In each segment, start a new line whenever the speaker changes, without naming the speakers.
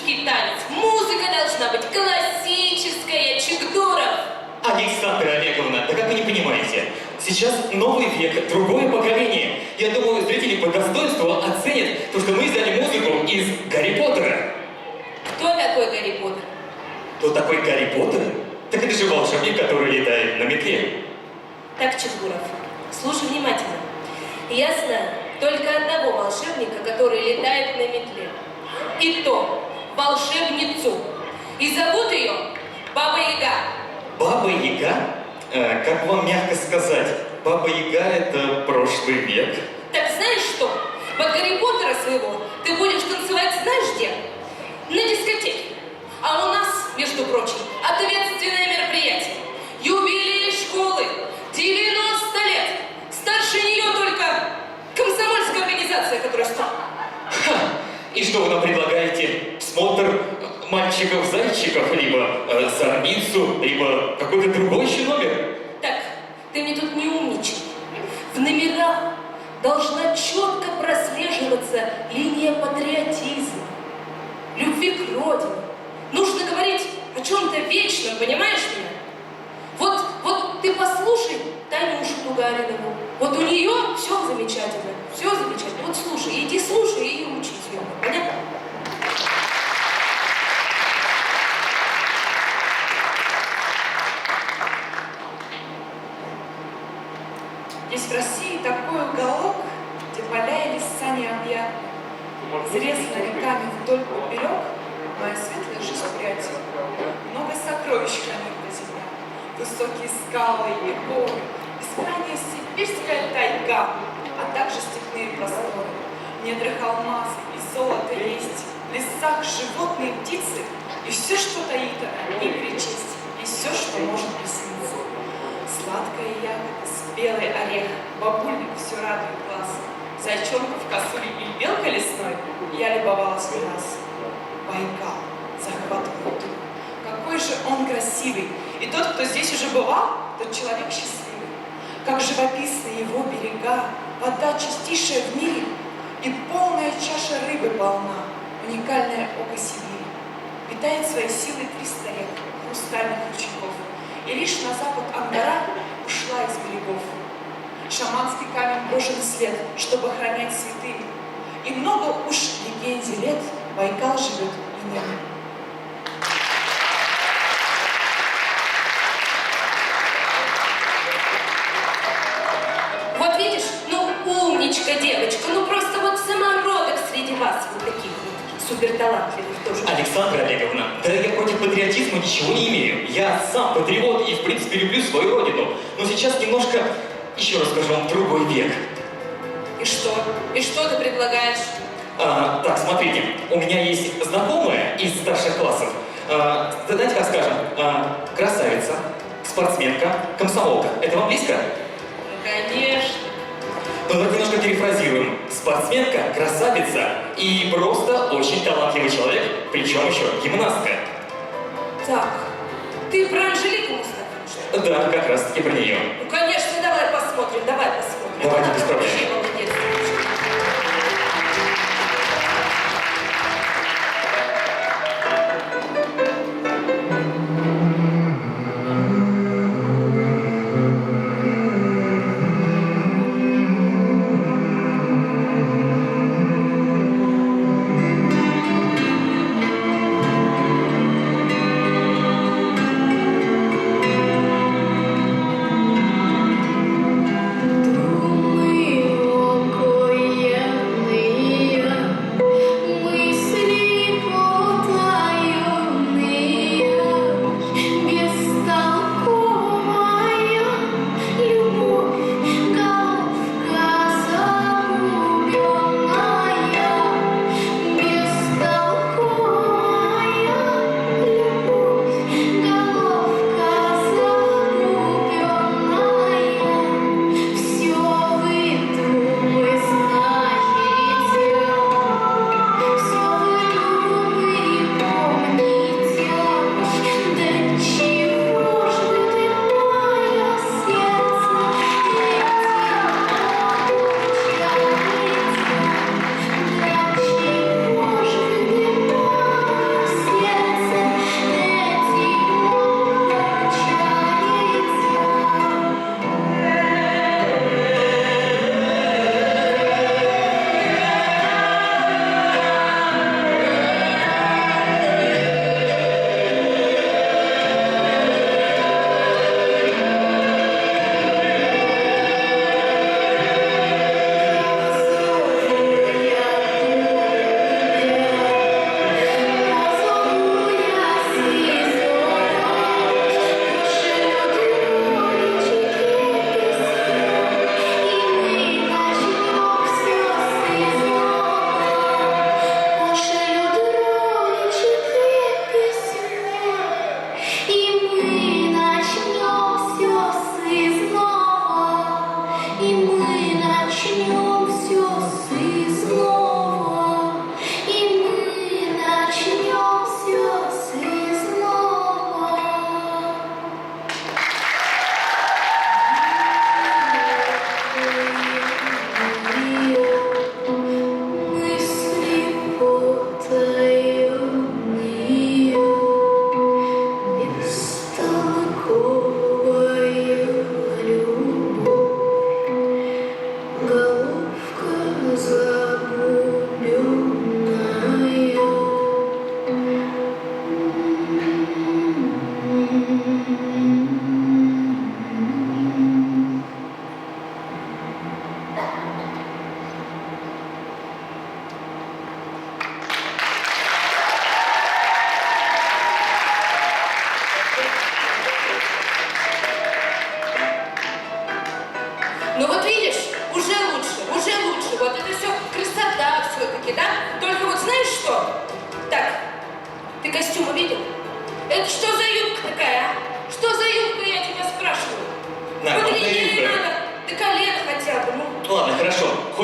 классический танец. Музыка должна быть классическая, Чигдуров.
Александра Олеговна, да как вы не понимаете? Сейчас новый век, другое поколение. Я думаю, зрители по достоинству оценят то, что мы взяли музыку из Гарри Поттера.
Кто такой Гарри Поттер?
Кто такой Гарри Поттер? Так это же волшебник, который летает на метле.
Так, Чигдуров, слушай внимательно. Я знаю только одного волшебника, который летает на метле. И то волшебницу. И зовут ее Баба Яга.
Баба Яга? Как вам мягко сказать, Баба Яга — это прошлый век.
Так знаешь что? Под Гарри Поттера своего ты будешь танцевать знаешь где? На дискотеке. А у нас, между прочим, ответственное мероприятие. Юбилей школы. 90 лет. Старше нее только комсомольская организация, которая стала.
Ха! И что вы нам предлагаете? Смотр мальчиков-зайчиков, либо зорницу, либо какой-то другой еще номер?
Так, ты мне тут не умничай. В номерах должна четко прослеживаться линия патриотизма, любви к родине. Нужно говорить о чем-то вечном, понимаешь меня? Вот ты послушай Танюшу Тугаринову. Вот у нее все замечательно, все замечательно. Вот слушай, иди слушай и учись ее. Понятно?
Есть в России такой уголок, где поля и леса необъятны. Изрезана реками вдоль поперек, моя светлая жизнь прядь. Много сокровищ хранит на земле. Высокие скалы и горы, бескрайняя сибирская тайга, а также степные просторы. В недрах алмазы и золото есть, в лесах животные птицы, и все, что таит она, не перечесть, и все, что может присниться. Сладкая ягода, спелый орех, бабульник все радует глаз. Зайчонков, косули и белка лесной я любовалась не раз. Байкал захватывает дух. Какой же он красивый! И тот, кто здесь уже бывал, тот человек счастливый. Как живописны его берега, вода чистейшая в мире, и полная чаша рыбы полна, уникальное око Сибири. Питает своей силой 300 рек, хрустальных ручейков, и лишь на запад Ангара ушла из берегов. Шаманский камень брошен след, чтобы охранять святыни. И много уж легенде лет Байкал живет и не.
Вот видишь, ну умничка девочка, ну просто вот самородок среди вас вот таких вот суперталантливых тоже.
Александра Олеговна, да я против патриотизма ничего не имею. Я сам патриот и, в принципе, люблю свою родину. Но сейчас немножко, еще раз скажу вам, другой век.
И что? И что ты предлагаешь?
Так, смотрите, у меня есть знакомая из старших классов. Знаете, как скажем, красавица, спортсменка, комсомолка. Это вам близко?
Ну, конечно.
Ну, давайте немножко перефразируем. Спортсменка, красавица и просто очень талантливый человек, причем еще гимнастка.
Так, ты про Анжелику Мустафину, что ли?
Да, как раз таки про нее.
Ну, конечно, давай посмотрим, давай посмотрим.
Давайте, без проблем.
Вообще молодец.
Думаю,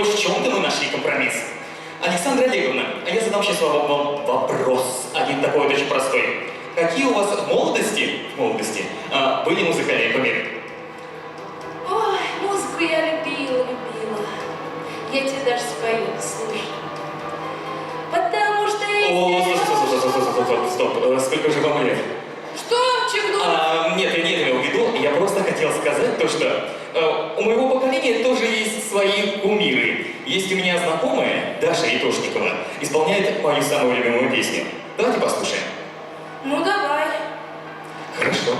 хоть в чем-то мы нашли компромисс. Александра Олеговна, а я задам сейчас вам вопрос, один такой вот очень простой. Какие у вас в молодости были музыкальные кумиры?
Ой, музыку я любила. Я тебе даже спою, слушай. Потому что
О, стоп, сколько же вам лет?
Что? Чихнул?
Нет, я не имел в виду, я просто хотел сказать то, что у моего поколения тоже есть свои кумиры. Есть у меня знакомая, Даша Итошникова, исполняет мою самую любимую песню. Давайте послушаем.
Ну давай.
Хорошо.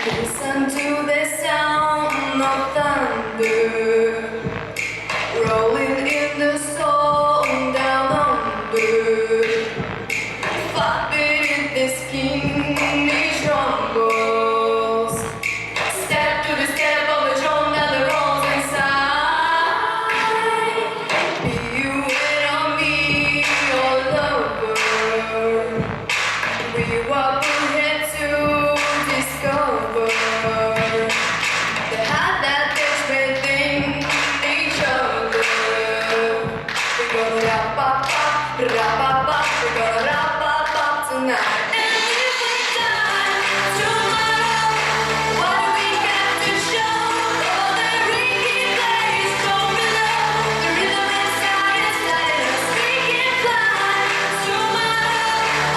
Listen to the sound of thunder rolling in the soul down under. Far beneath the skinny rumbles. Step to the step of the drum and the rolls inside. Be you wait on me, your lover. We walk ahead to discover the heart that is within each other. We're gonna rap-a-pop, rap-a-pop, we're gonna rap-a-pop tonight. And if we die tomorrow, what do we have to show? Oh, the ringing plays from below. The rhythm inside is letting us speak in fly. Tomorrow,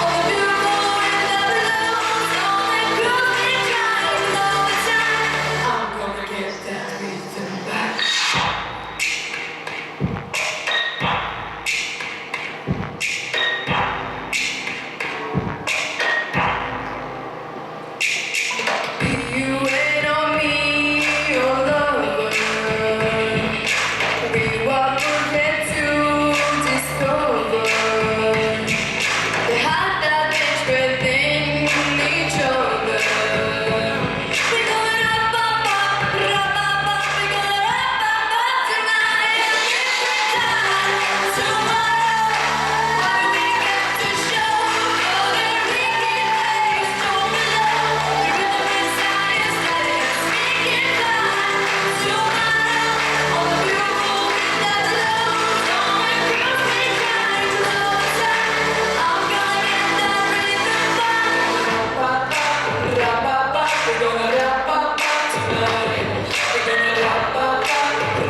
all the beautiful wind that blows on the groove we try all the time. I'm gonna get that rhythm back. You wait on me, your lover. We walk ahead to discover the heart that beats within each other. We're gonna rap-a-pop, rap-a-pop, we're gonna rap-a-pop tonight. And if we die tomorrow, what do we got to show? Oh, the ringing plays from below. The rhythm inside is letting us speak in fly. Tomorrow, all the beautiful wind that blows on the groove we try to all the time. I'm gonna get that rhythm back. Rap-a-pop, we're gonna rap-a-pop tonight. We're gonna rap-a-pop,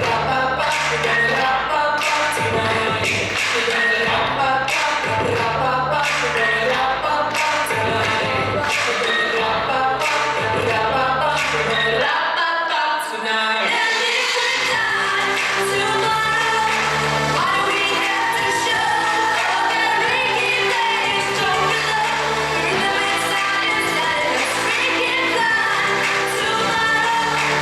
rap-a-pop, we're gonna rap-a-pop tonight. We're gonna rap-a-pop, rap-a-pop, we're gonna rap-a-pop tonight. We're gonna rap-a-pop, rap-a-pop, we're gonna rap-a-pop tonight. And if we die tomorrow, what do we have to show? Oh, the ringing plays from below. The rhythm inside is letting us speak in fly. Tomorrow,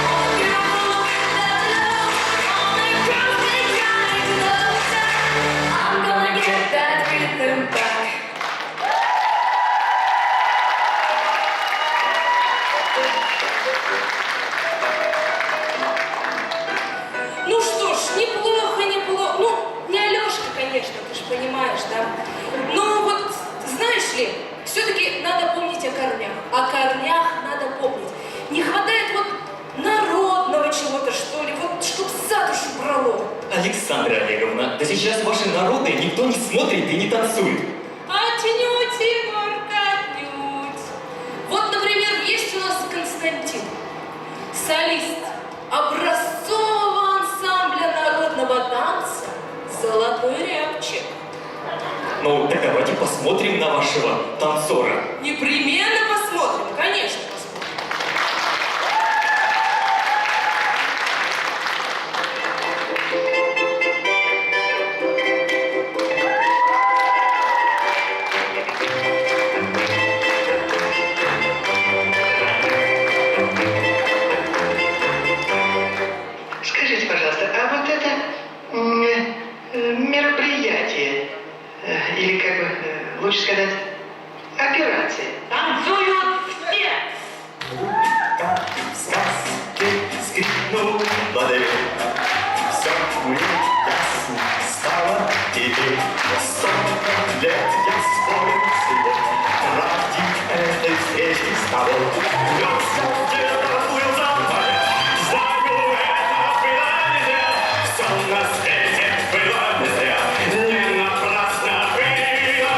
all the beautiful wind that blows on the groove we try to all the time. I'm gonna get that rhythm back. Ну что ж, неплохо. Ну, не Алёшка, конечно, ты ж понимаешь, да? Но вот, знаешь ли, все-таки надо помнить о корнях. О корнях надо помнить. Не хватает вот народного чего-то, что ли, вот чтоб за душу брало.
Александра Олеговна, да сейчас ваши народы никто не смотрит и не танцует.
Отнюдь, Егорка, отнюдь. Вот, например, есть у нас Константин, солист образцового ансамбля народного танца «Золотой рябчик».
Ну, так давайте посмотрим на вашего танцора.
Непременно посмотрим, конечно, посмотрим.
Скажите, пожалуйста, а вот это мероприятие, или как бы лучше сказать, операция,
вместе с тобой. Лёгся где-то плыл за морем. Знаю, это было не зря. Всё на свете было не зря. Не напрасно было.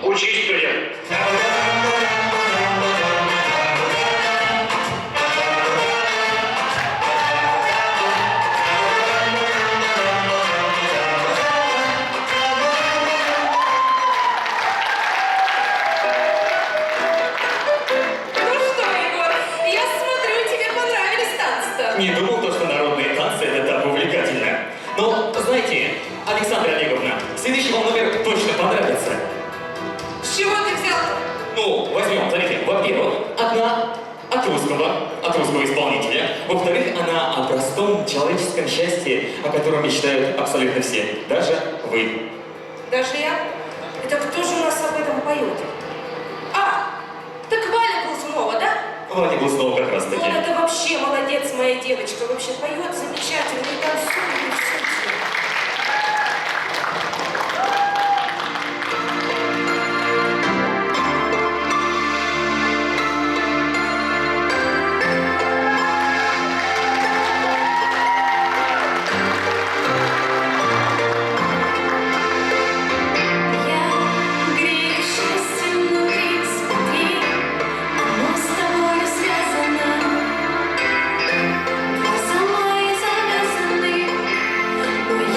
Учись, студент.
Ну что, Егор, я смотрю, тебе понравились танцы-то.
Не думал, то, что народные танцы это так увлекательно. Но, знаете, Александра Олеговна, следующий вам номер точно понравится.
С чего ты взял?
Ну, возьмем, смотрите, во-первых, одна от русского исполнителя. Во-вторых, она о простом человеческом счастье, о котором мечтают абсолютно все, даже вы.
Даже я? Это кто же у нас об этом поет? А, так Валя Глазунова, да?
Ваня Глазунова как раз таки.
Он это вообще молодец, моя девочка. Вообще поет замечательно и танцует, и все.
Я грею счастье внутри, смотри, оно с тобою связано. Глаза мои завязаны, но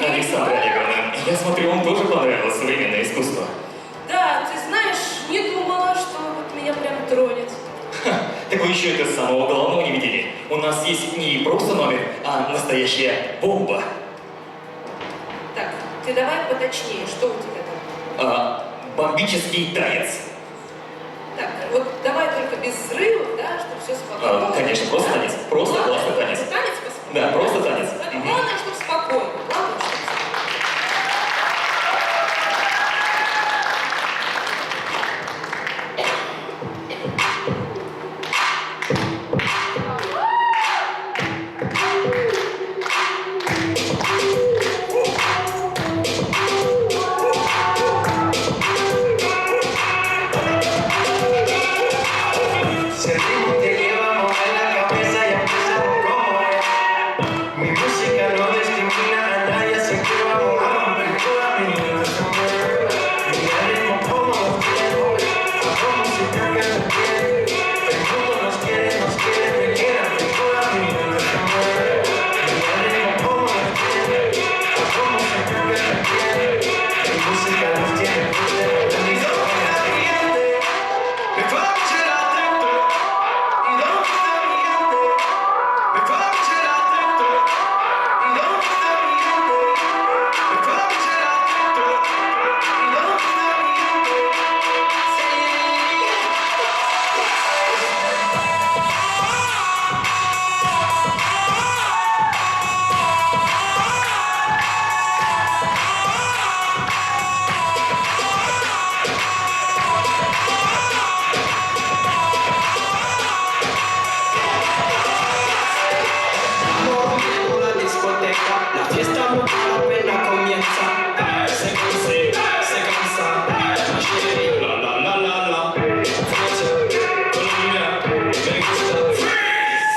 Александра Олеговна, я смотрю, вам тоже понравилось современное искусство.
Да, ты знаешь, не думала, что вот меня прям тронет.
Ха, так вы еще это самого головного не видели. У нас есть не просто номер, а настоящая бомба.
Так, ты давай поточнее, что у тебя там?
Бомбический танец.
Так, вот давай только без взрывов, да, чтобы все спокойно.
Конечно, просто танец. Просто
Главное,
классный танец.
Танец посмотрим.
Да, просто танец. Мгм.
Главное, чтобы спокойно. Главное, чтобы
Si el ritmo te lleva a mover la cabeza y empieza con cómo es. Mi música no discrimina a nadie, así que vamos a romper toda mi vida. Y el ritmo como nos quiere, hago música que se quiere. El mundo nos quiere, me quiere, toda mi vida. Y el ritmo como nos quiere, hago música que se quiere. Mi música nos tiene, y todo caliente, me vamos a la templo. ¿Y dónde está mi gente? Me vamos a la templo. ¿Y dónde está mi gente? Me vamos a la templo. ¿Y dónde está mi gente? Moviendo la discoteca, la fiesta no apenas comienza. Se cansa, ma chérie, la la la la la. Francia, Colombia, me gusta. Freeze.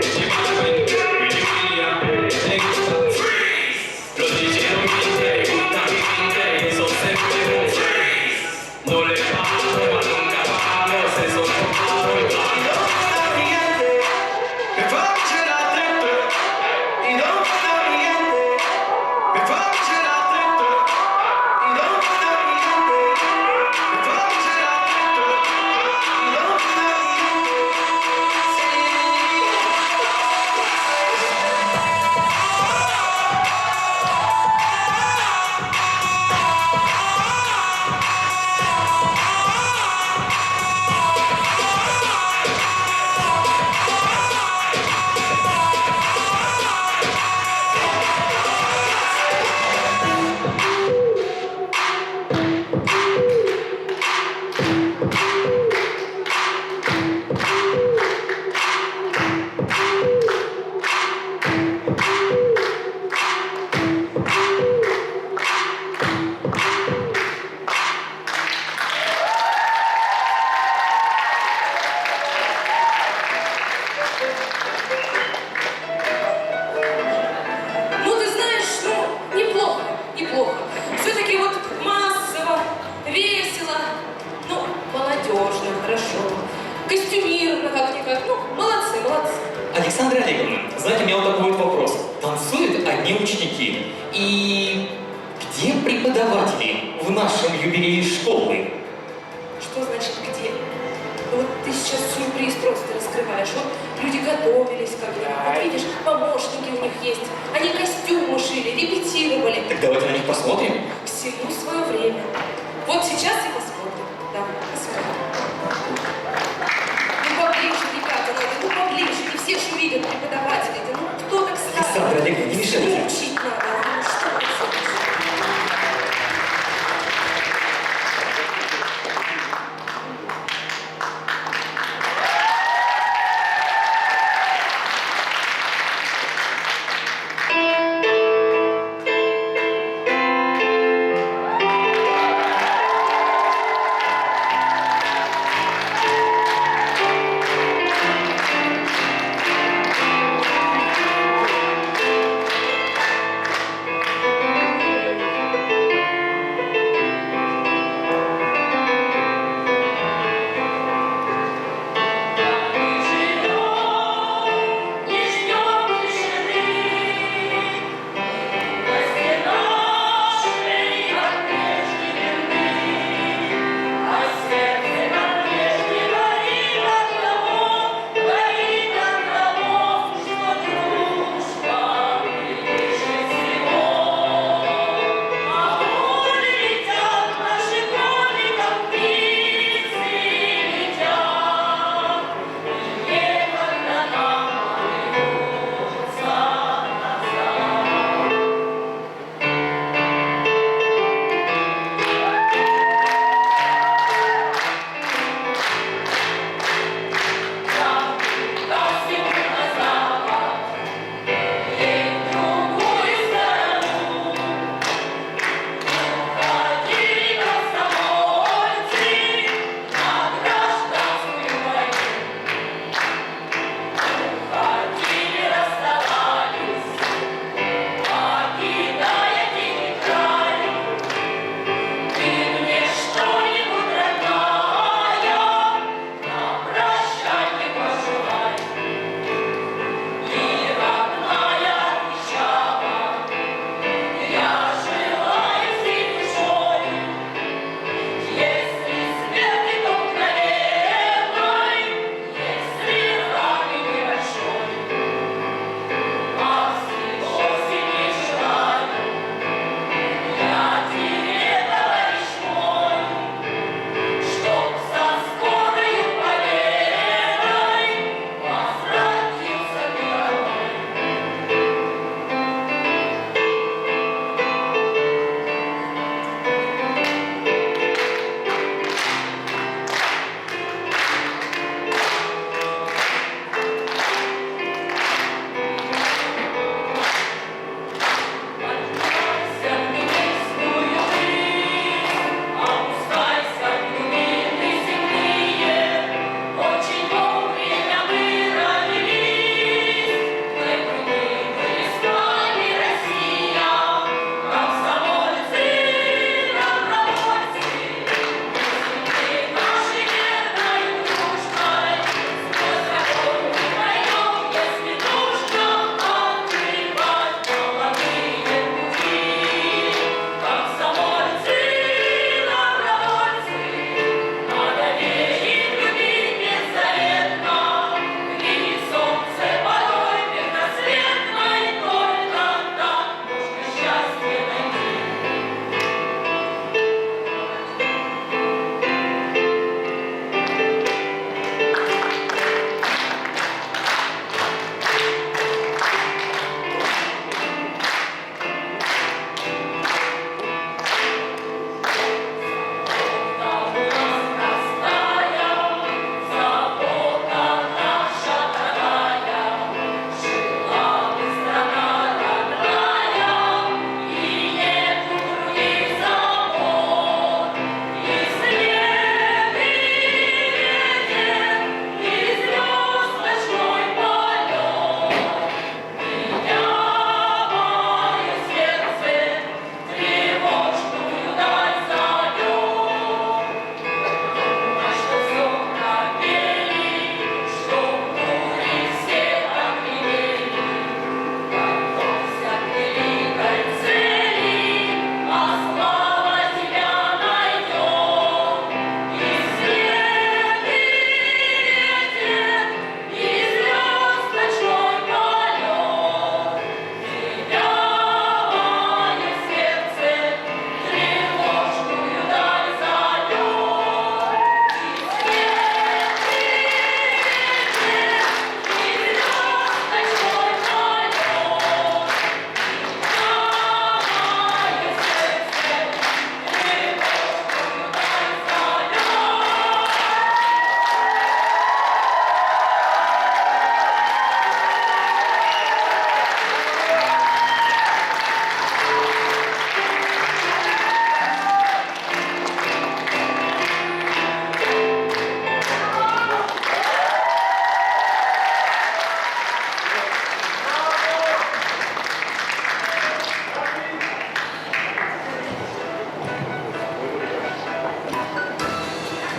J Balvin, Willy William, me gusta. Freeze. Los DJ no mienten, gusta mi mente, eso siempre un freeze. No le bajamos, mas nunca bajamos, eso no paro. ¿Y dónde está mi gente? Me vamos a la templo. ¿Y dónde está mi gente? Me vamos a la templo. ¿Y dónde está mi gente? Me vamos a la templo. ¿Y dónde está mi
Ну, ты знаешь, ну, неплохо, неплохо. Все-таки вот массово, весело, ну, молодежно, хорошо. Костюмировано как-никак. Ну, молодцы, молодцы.
Александра Олеговна, знаете, у меня вот такой вот вопрос. Танцуют одни ученики. И где преподаватели в нашем юбилее школы?
Что значит где? Вот ты сейчас сюрприз просто раскрываешь. Вот люди готовились как-нибудь. Вот видишь, помощники у них есть. Они костюмы шили, репетировали.
Так давайте на них посмотрим.
Всему свое время. Вот сейчас и посмотрим. Да, посмотрим. Ну поближе, ребята, надо, ну поближе. Не все же увидят преподавателей. Ну кто так ставит?
Александра Олеговна, не мешайте.
Учить надо. Ну что вы делаете?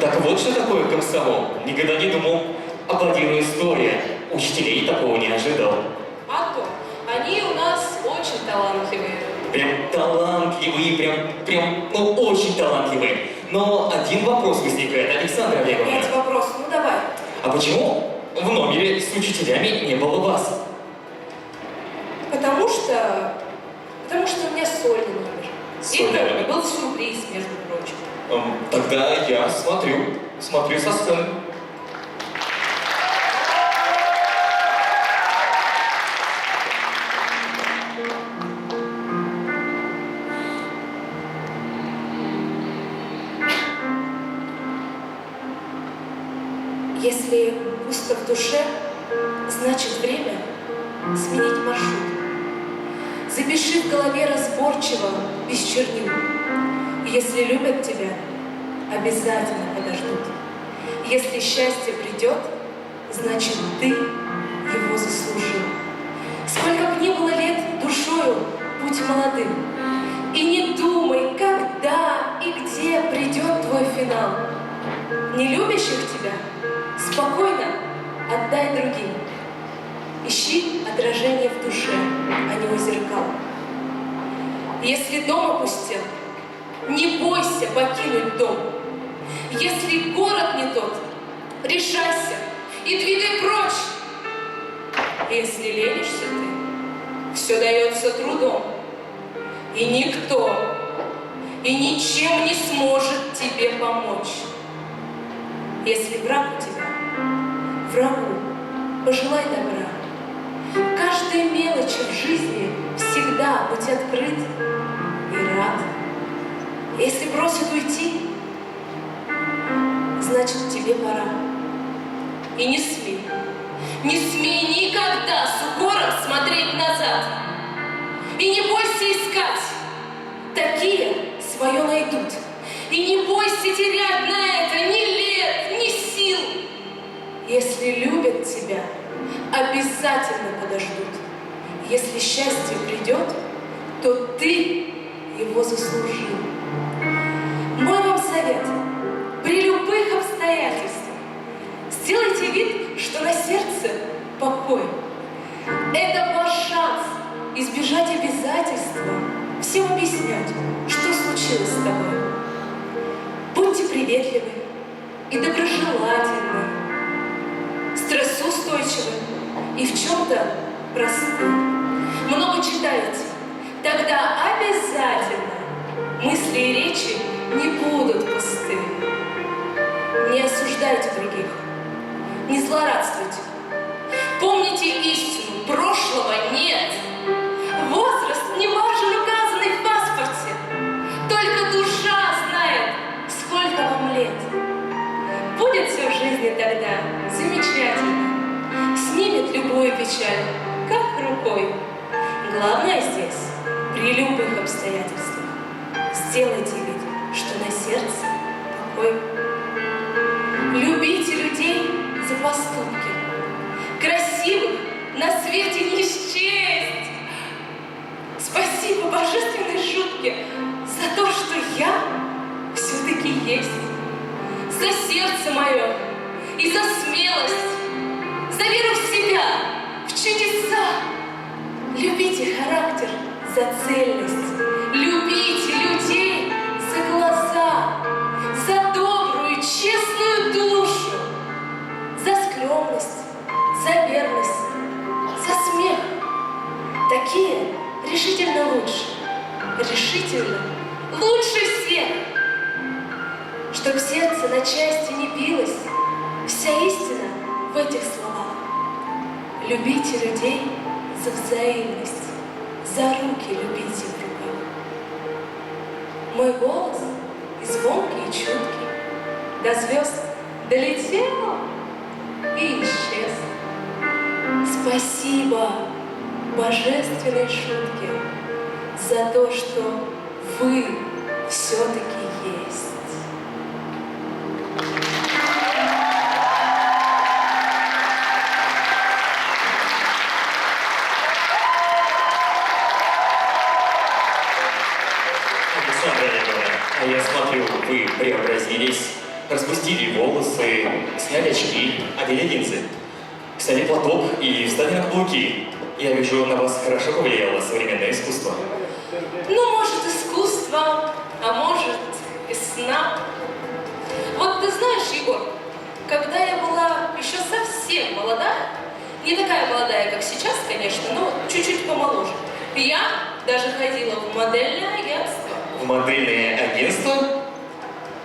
Так вот что такое комсомол. Никогда не думал. Аплодирую история. Учителей такого не ожидал.
А то, они у нас очень талантливые.
Прям талантливые, ну очень талантливые. Но один вопрос возникает, Александра Олеговна.
Опять вопрос, ну давай.
А почему в номере с учителями не было вас?
Потому что у меня сольный номер.
Сольный
И
номер.
был сюрприз, между прочим.
Тогда я смотрю со сцены.
Если пусто в душе, значит время сменить маршрут. Запиши в голове разборчиво, без чернил. Если любят тебя, обязательно подождут. Если счастье придет, значит ты его заслужил. Сколько б ни было лет душою, будь молодым. И не думай, когда и где придет твой финал. Не любящих тебя спокойно отдай другим. Ищи отражение в душе, а не у зеркал. Если дом опустел, не бойся покинуть дом. Если город не тот, решайся и двигай прочь. Если ленишься ты, все дается трудом. И никто, и ничем не сможет тебе помочь. Если враг у тебя, врагу пожелай добра. Каждой мелочи в жизни всегда будь открыт и рад. Если просят уйти, значит тебе пора. И не смей никогда с укором смотреть назад. И не бойся искать, такие свое найдут. И не бойся терять на это ни лет, ни сил. Если любят тебя, обязательно подождут. Если счастье придет, то ты его заслужил. Мой вам совет: при любых обстоятельствах сделайте вид, что на сердце покой. Это ваш шанс избежать обязательства всем объяснять, что случилось с тобой. Будьте приветливы и доброжелательны, стрессоустойчивы и в чем-то просты. Много читайте, тогда обязательно мысли и речи не будут пусты. Не осуждайте других, не злорадствуйте. Помните истину, прошлого нет. Возраст не важен, указанный в паспорте. Только душа знает, сколько вам лет. Будет все в жизни тогда замечательно. Снимет любую печаль, как рукой. Главное здесь, при любых обстоятельствах, сделайте вид, что на сердце покой. Любите людей за поступки. Красивых на свете не счесть. Спасибо божественной шутке за то, что я все-таки есть. За сердце мое и за смелость, за веру в себя, в чудеса. Любите характер за цельность, любите людей за глаза, за добрую, честную душу, за скромность, за верность, за смех. Такие решительно лучше всех. Чтоб сердце на части не билось, вся истина в этих словах. Любите людей за взаимность, за руки любите в руках. Мой голос и звонкий, и чуткий до звезд долетел и исчез. Спасибо божественной шутке за то, что вы все-таки есть.
Александра Олеговна, а я смотрю, вы преобразились. распустили волосы, сняли очки, одели линзы, сняли платок и встали на каблуки. Я вижу, на вас хорошо повлияло современное искусство.
Ну, может, искусство, а может, весна. Вот ты знаешь, Егор, когда я была еще совсем молода, не такая молодая, как сейчас, конечно, но чуть-чуть помоложе, я даже ходила в модельное агентство.
В модельное агентство?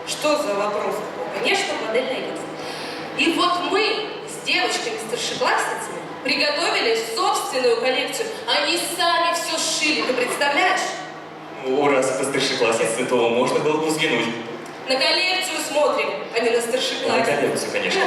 Что за вопрос? Конечно, модельное агентство. И вот мы с девочками-старшеклассницами приготовили собственную коллекцию. Они сами все сшили, ты представляешь?
Ну, раз вы старшеклассницы, то можно было бы взглянуть.
На коллекцию смотрим, а не на
На
старшеклассниц.
коллекцию, конечно.